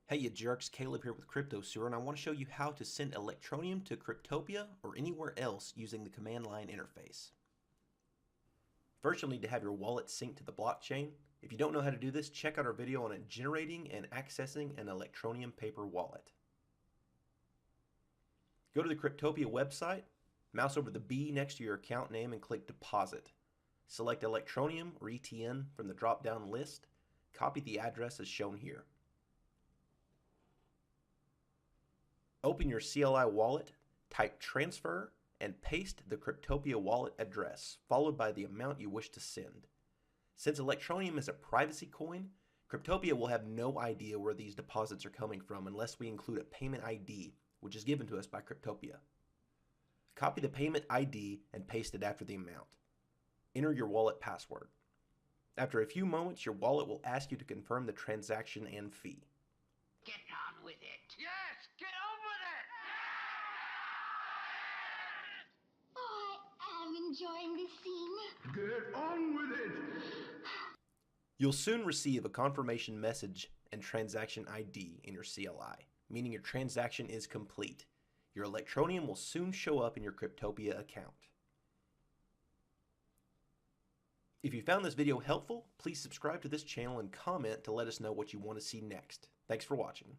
Hey you jerks, Caleb here with Cryptopia, and I want to show you how to send Electroneum to Cryptopia or anywhere else using the command line interface. First, you'll need to have your wallet synced to the blockchain. If you don't know how to do this, check out our video on generating and accessing an Electroneum paper wallet. Go to the Cryptopia website, mouse over the B next to your account name and click Deposit. Select Electroneum or ETN from the drop-down list. Copy the address as shown here. Open your CLI wallet, type transfer, and paste the Cryptopia wallet address, followed by the amount you wish to send. Since Electroneum is a privacy coin, Cryptopia will have no idea where these deposits are coming from unless we include a payment ID, which is given to us by Cryptopia. Copy the payment ID and paste it after the amount. Enter your wallet password. After a few moments, your wallet will ask you to confirm the transaction and fee. Get on with it. Yes, get on with it! Oh, I am enjoying this scene. Get on with it! You'll soon receive a confirmation message and transaction ID in your CLI, meaning your transaction is complete. Your Electroneum will soon show up in your Cryptopia account. If you found this video helpful, please subscribe to this channel and comment to let us know what you want to see next. Thanks for watching.